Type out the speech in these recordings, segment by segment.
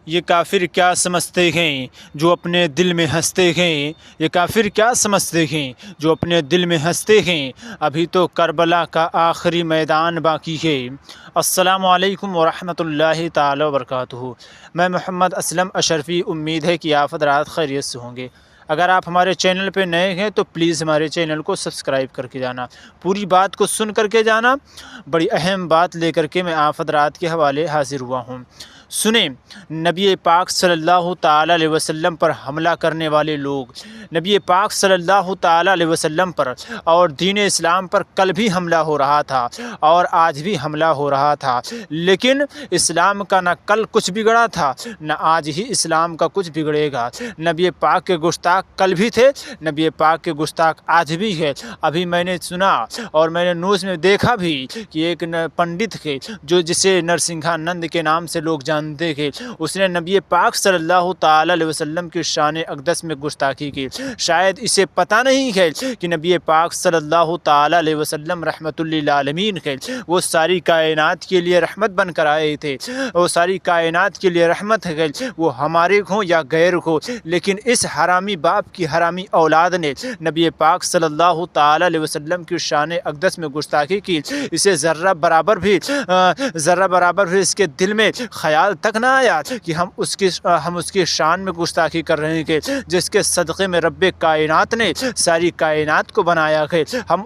یہ کافر کیا سمجھتے ہیں جو اپنے دل میں ہنستے ہیں، یہ کافر کیا سمجھتے ہیں جو اپنے دل میں ہنستے ہیں، ابھی تو کربلا کا آخری میدان باقی ہے۔ السلام علیکم ورحمۃ اللہ تعالی وبرکاتہ۔ میں محمد اسلم اشرفی، امید ہے کہ آپ حضرات خیریت سے ہوں گے۔ اگر آپ ہمارے چینل پہ نئے ہیں تو پلیز ہمارے چینل کو سبسکرائب کر کے جانا، پوری بات کو سن کر کے جانا۔ بڑی اہم بات لے کر کے میں آپ حضرات کے حوالے حاضر ہوا ہوں۔ سنیں، نبی پاک صلی اللہ تعالیٰ علیہ وسلم پر حملہ کرنے والے لوگ، نبی پاک صلی اللہ تعالیٰ علیہ وسلم پر اور دین اسلام پر کل بھی حملہ ہو رہا تھا اور آج بھی حملہ ہو رہا تھا، لیکن اسلام کا نہ کل کچھ بگڑا تھا نہ آج ہی اسلام کا کچھ بگڑے گا۔ نبی پاک کے گستاخ کل بھی تھے، نبی پاک کے گستاخ آج بھی ہے۔ ابھی میں نے سنا اور میں نے نیوز میں دیکھا بھی کہ ایک پنڈت کے جو جسے نرسنگھانند کے نام سے لوگ جانتے تھے، اس نے نبی پاک صلی اللہ تعالیٰ علیہ وسلم کی شان اقدس میں گستاخی کی۔ شاید اسے پتہ نہیں ہے کہ نبی پاک صلی اللہ تعالیٰ علیہ وسلم رحمت للعالمین ہے، وہ ساری کائنات کے لیے رحمت بن کر آئے تھے، وہ ساری کائنات کے لیے رحمت ہے، وہ ہمارے ہوں یا غیر ہو، لیکن اس حرامی باپ کی حرامی اولاد نے نبی پاک صلی اللہ تعالیٰ علیہ وسلم کی شان اقدس میں گستاخی کی۔ اسے ذرہ برابر بھی اس کے دل میں خیال تک نہ آیا کہ ہم اس کی شان میں گستاخی کر رہے ہیں، جس کے صدقے میں رب کائنات نے ساری کائنات کو بنایا ہے۔ ہم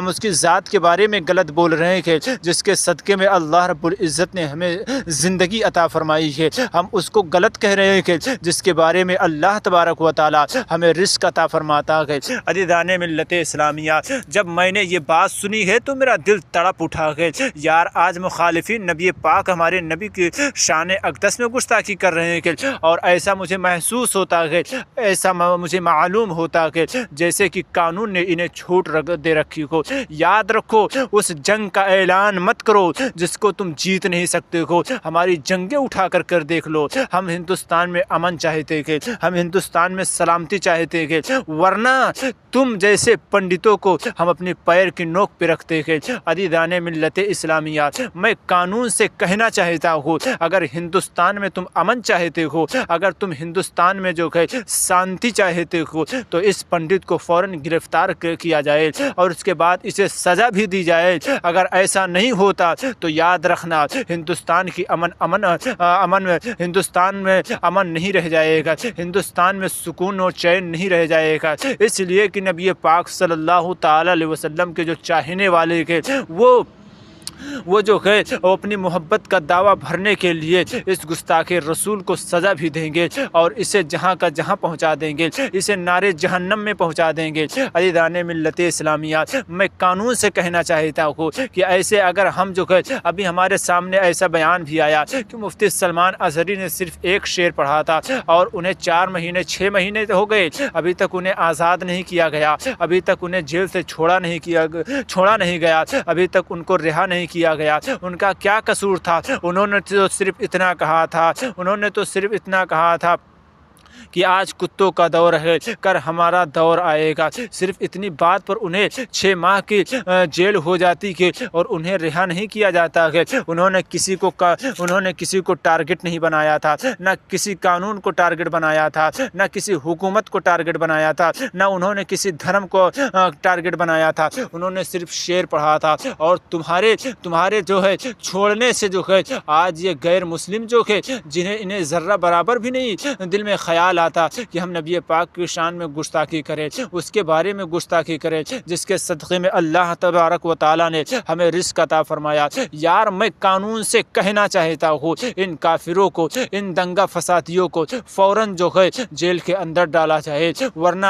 اس کی ذات کے بارے میں غلط بول رہے ہیں، جس کے صدقے میں اللہ رب العزت نے ہمیں زندگی عطا فرمائی ہے۔ ہم اس کو غلط کہہ رہے ہیں جس کے بارے میں اللہ تبارک و تعالی ہمیں رزق عطا فرماتا ہے۔ عزیزان ملت اسلامیہ، جب میں نے یہ بات سنی ہے تو میرا دل تڑپ اٹھا ہے۔ یار، آج مخالفین نبی پاک ہمارے نبی کی شان اقدس میں گستاخی کر رہے ہیں، اور ایسا مجھے محسوس ہوتا ہے، ایسا مجھے معلوم ہوتا ہے جیسے کہ قانون نے انہیں چھوٹ دے رکھی ہو۔ یاد رکھو، اس جنگ کا اعلان مت کرو جس کو تم جیت نہیں سکتے ہو۔ ہماری جنگیں اٹھا کر دیکھ لو، ہم ہندوستان میں امن چاہتے ہیں، ہم ہندوستان میں سلامتی چاہتے ہیں، ورنہ تم جیسے پنڈتوں کو ہم اپنے پیر کی نوک پہ رکھتے ہیں۔ عزیزان ملت اسلامیہ، میں قانون سے کہنا چاہتا ہوں، اگر ہندوستان میں تم امن چاہتے ہو، اگر تم ہندوستان میں جو ہے شانتی چاہتے ہو، تو اس پنڈت کو فوراً گرفتار کیا جائے اور اس کے بعد اسے سزا بھی دی جائے۔ اگر ایسا نہیں ہوتا تو یاد رکھنا، ہندوستان میں امن نہیں رہ جائے گا، ہندوستان میں سکون و چین نہیں رہ جائے گا۔ اس لیے کہ نبی پاک صلی اللہ تعالی علیہ وسلم کے جو چاہنے والے ہیں، وہ جو ہے وہ اپنی محبت کا دعویٰ بھرنے کے لیے اس گستاخ رسول کو سزا بھی دیں گے اور اسے جہاں کا جہاں پہنچا دیں گے، اسے نارے جہنم میں پہنچا دیں گے۔ عزیزان ملت اسلامیہ، میں قانون سے کہنا چاہتا ہوں کہ ایسے اگر ہم جو ہے، ابھی ہمارے سامنے ایسا بیان بھی آیا کہ مفتی سلمان اظہری نے صرف ایک شعر پڑھا تھا اور انہیں 4 مہینے 6 مہینے ہو گئے، ابھی تک انہیں آزاد نہیں کیا گیا، ابھی تک انہیں جیل سے چھوڑا نہیں گیا، ابھی تک ان کو رہا نہیں کیا گیا۔ ان کا کیا قصور تھا؟ انہوں نے تو صرف اتنا کہا تھا کہ آج کتوں کا دور ہے، کر ہمارا دور آئے گا۔ صرف اتنی بات پر انہیں 6 ماہ کی جیل ہو جاتی ہے اور انہیں رہا نہیں کیا جاتا ہے۔ انہوں نے کسی کو ٹارگٹ نہیں بنایا تھا، نہ کسی قانون کو ٹارگٹ بنایا تھا، نہ کسی حکومت کو ٹارگٹ بنایا تھا، نہ انہوں نے کسی دھرم کو ٹارگٹ بنایا تھا۔ انہوں نے صرف شعر پڑھا تھا، اور تمہارے جو ہے چھوڑنے سے جو ہے آج یہ غیر مسلم جو ہے، انہیں ذرہ برابر بھی نہیں دل میں خیال آتا کہ ہم نبی پاک کی شان میں گستاخی کریں، اس کے بارے میں گستاخی کریں جس کے صدقے میں اللہ تبارک و تعالی نے ہمیں رزق عطا فرمایا۔ یار، میں قانون سے کہنا چاہتا ہوں، ان کافروں کو، ان دنگا فسادیوں کو فوراً جو ہے جیل کے اندر ڈالا جائے، ورنہ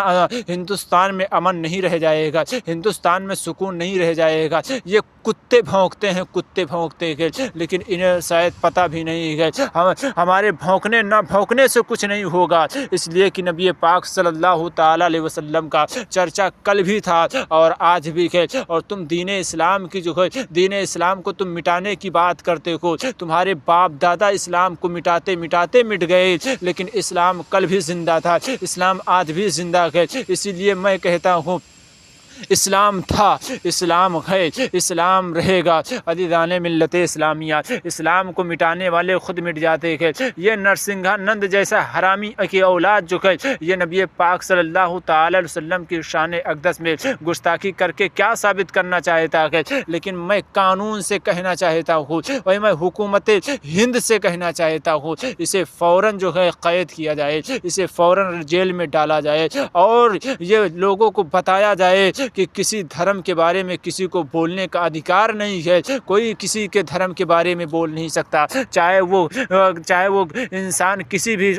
ہندوستان میں امن نہیں رہ جائے گا، ہندوستان میں سکون نہیں رہ جائے گا۔ یہ کتے بھونکتے ہیں لیکن انہیں شاید پتہ بھی نہیں ہے، ہمارے بھونکنے نہ بھونکنے سے کچھ نہیں ہوگا، اس لیے کہ نبی پاک صلی اللہ تعالی علیہ وسلم کا چرچا کل بھی تھا اور آج بھی ہے، اور تم دین اسلام کو تم مٹانے کی بات کرتے ہو۔ تمہارے باپ دادا اسلام کو مٹاتے مٹ گئے، لیکن اسلام کل بھی زندہ تھا، اسلام آج بھی زندہ ہے۔ اسی لیے میں کہتا ہوں اسلام تھا، اسلام ہے، اسلام رہے گا۔ عزیزان ملت اسلامیہ، اسلام کو مٹانے والے خود مٹ جاتے ہیں۔ یہ نرسنگھانند جیسا حرامی کی اولاد جو ہے یہ نبی پاک صلی اللہ تعالی علیہ وسلم کی شان اقدس میں گستاخی کر کے کیا ثابت کرنا چاہتا ہے؟ لیکن میں قانون سے کہنا چاہتا ہوں اور میں حکومت ہند سے کہنا چاہتا ہوں اسے فوراً جو ہے قید کیا جائے، اسے فوراً جیل میں ڈالا جائے اور یہ لوگوں کو بتایا جائے کہ کسی دھرم کے بارے میں کسی کو بولنے کا ادھیکار نہیں ہے، کوئی کسی کے دھرم کے بارے میں بول نہیں سکتا، چاہے وہ انسان کسی بھی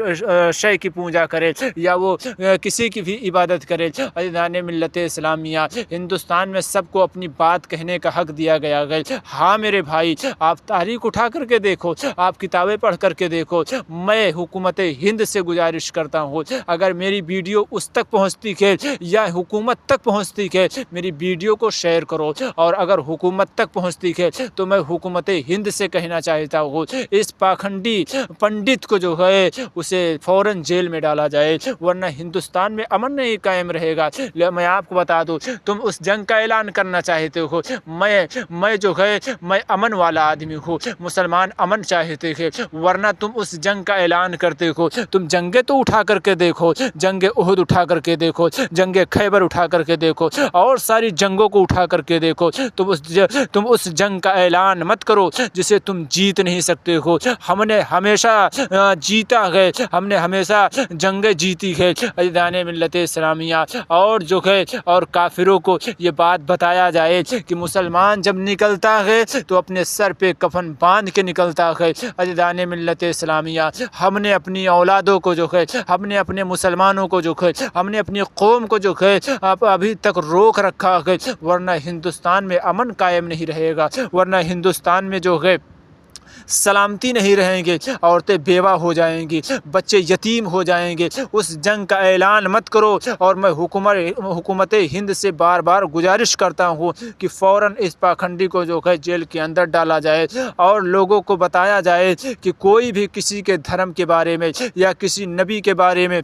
شے کی پوجا کرے یا وہ کسی کی بھی عبادت کرے۔ عزیزان ملت اسلامیہ، ہندوستان میں سب کو اپنی بات کہنے کا حق دیا گیا ہے۔ ہاں میرے بھائی، آپ تاریخ اٹھا کر کے دیکھو، آپ کتابیں پڑھ کر کے دیکھو۔ میں حکومت ہند سے گزارش کرتا ہوں اگر میری ویڈیو اس تک پہنچتی ہے یا حکومت تک پہنچتی ہے میری ویڈیو کو شیئر کرو، اور اگر حکومت تک پہنچتی ہے تو میں حکومت ہند سے کہنا چاہتا ہوں اس پاکھنڈی پنڈت کو جو ہے اسے فوراً جیل میں ڈالا جائے، ورنہ ہندوستان میں امن نہیں قائم رہے گا۔ میں آپ کو بتا دوں، تم اس جنگ کا اعلان کرنا چاہتے ہو، میں جو ہے میں امن والا آدمی ہوں، مسلمان امن چاہتے ہیں، ورنہ تم اس جنگ کا اعلان کرتے ہو۔ تم جنگیں تو اٹھا کر کے دیکھو، جنگ احد اٹھا کر کے دیکھو، جنگ خیبر اٹھا کر کے دیکھو، اور ساری جنگوں کو اٹھا کر کے دیکھو، تم اس جنگ کا اعلان مت کرو جسے تم جیت نہیں سکتے ہو۔ ہم نے ہمیشہ جیتا ہے، ہم نے ہمیشہ جنگیں جیتی ہے۔ عزیزان ملت اسلامیہ، اور جو ہے اور کافروں کو یہ بات بتایا جائے کہ مسلمان جب نکلتا ہے تو اپنے سر پہ کفن باندھ کے نکلتا ہے۔ عزیزان ملت اسلامیہ، ہم نے اپنی اولادوں کو جو ہے، ہم نے اپنے مسلمانوں کو جو ہے، ہم نے اپنی قوم کو جو ہے ابھی تک روک رکھا ہے، ورنہ ہندوستان میں امن قائم نہیں رہے گا، ورنہ ہندوستان میں جو ہے سلامتی نہیں رہیں گے، عورتیں بیوہ ہو جائیں گی، بچے یتیم ہو جائیں گے۔ اس جنگ کا اعلان مت کرو، اور میں حکومت ہند سے بار بار گزارش کرتا ہوں کہ فوراً اس پاکھنڈی کو جو ہے جیل کے اندر ڈالا جائے، اور لوگوں کو بتایا جائے کہ کوئی بھی کسی کے دھرم کے بارے میں یا کسی نبی کے بارے میں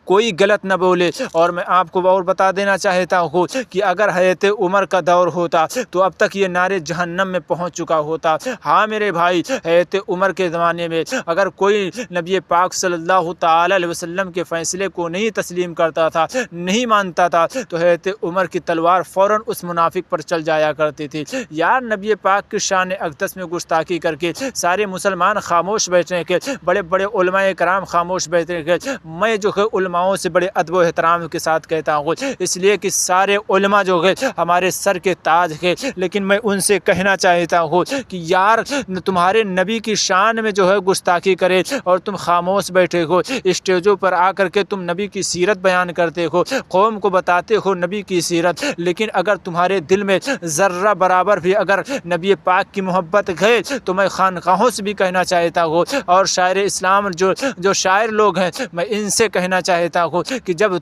کوئی غلط نہ بولے۔ اور میں آپ کو اور بتا دینا چاہتا ہوں کہ اگر حضرت عمر کا دور ہوتا تو اب تک یہ نعرے جہنم میں پہنچ چکا ہوتا۔ ہاں میرے بھائی، حضرت عمر کے زمانے میں اگر کوئی نبی پاک صلی اللہ تعالی علیہ وسلم کے فیصلے کو نہیں تسلیم کرتا تھا، نہیں مانتا تھا، تو حضرت عمر کی تلوار فوراً اس منافق پر چل جایا کرتی تھی۔ یار، نبی پاک کی شان اقدس میں گستاخی کر کے سارے مسلمان خاموش بیٹھے کہ بڑے بڑے علماء کرام خاموش بیٹھے کہ میں جو ہے علماء سے بڑے ادب و احترام کے ساتھ کہتا ہوں، اس لیے کہ سارے علماء جو ہے ہمارے سر کے تاج ہے، لیکن میں ان سے کہنا چاہتا ہوں کہ یار، تمہارے نبی کی شان میں جو ہے گستاخی کرے اور تم خاموش بیٹھے ہو، اسٹیجوں پر آ کر کے تم نبی کی سیرت بیان کرتے ہو، قوم کو بتاتے ہو نبی کی سیرت، لیکن اگر تمہارے دل میں ذرہ برابر بھی اگر نبی پاک کی محبت ہے تو میں خانقاہوں سے بھی کہنا چاہتا ہوں، اور شاعر اسلام جو شاعر لوگ ہیں میں ان سے کہنا چاہتا ہوں کہ جب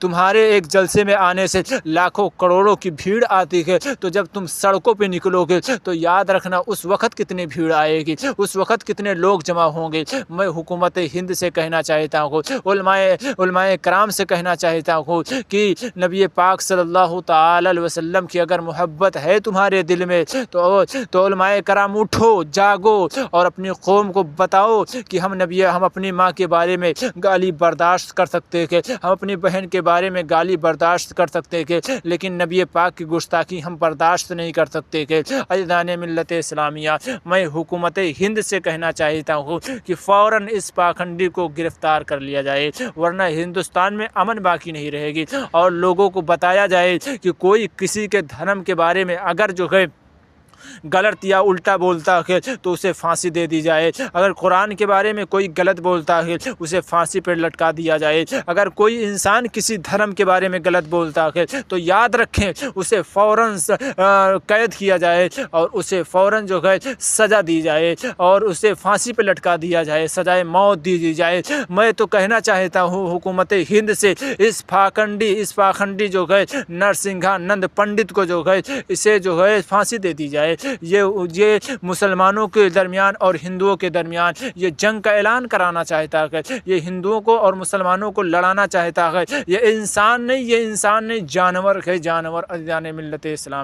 تمہارے ایک جلسے میں آنے سے لاکھوں کروڑوں کی بھیڑ آتی ہے، تو جب تم سڑکوں پہ نکلو گے تو یاد رکھنا اس وقت کتنی بھیڑ آئے گی، اس وقت کتنے لوگ جمع ہوں گے۔ میں حکومت ہند سے کہنا چاہتا ہوں، علماء کرام سے کہنا چاہتا ہوں کہ نبی پاک صلی اللہ تعالی علیہ وسلم کی اگر محبت ہے تمہارے دل میں تو علماء کرام اٹھو، جاگو، اور اپنی قوم کو بتاؤ کہ ہم اپنی ماں کے بارے میں گالی برداشت کر سکتے کہ ہم اپنی بہن کے بارے میں گالی برداشت کر سکتے کہ لیکن نبی پاک کی گستاخی ہم برداشت نہیں کر سکتے کہ عزیزان ملت اسلامیہ، میں حکومت ہند سے کہنا چاہتا ہوں کہ فوراً اس پاکھنڈی کو گرفتار کر لیا جائے، ورنہ ہندوستان میں امن باقی نہیں رہے گی، اور لوگوں کو بتایا جائے کہ کوئی کسی کے دھرم کے بارے میں اگر جو ہے غلط یا الٹا بولتا ہے تو اسے پھانسی دے دی جائے، اگر قرآن کے بارے میں کوئی غلط بولتا ہے اسے پھانسی پر لٹکا دیا جائے، اگر کوئی انسان کسی دھرم کے بارے میں غلط بولتا ہے تو یاد رکھیں اسے فوراً قید کیا جائے، اور اسے فوراً جو ہے سزا دی جائے، اور اسے پھانسی پہ لٹکا دیا جائے، سزائے موت دی جائے۔ میں تو کہنا چاہتا ہوں حکومت ہند سے اس پاکھنڈی جو ہے نرسنگھانند پنڈت کو جو ہے اسے جو ہے پھانسی دے دی جائے، ہے، یہ مسلمانوں کے درمیان اور ہندوؤں کے درمیان یہ جنگ کا اعلان کرانا چاہتا ہے، یہ ہندوؤں کو اور مسلمانوں کو لڑانا چاہتا ہے، یہ انسان نہیں، جانور ہے، جانور ادیان ملت اسلام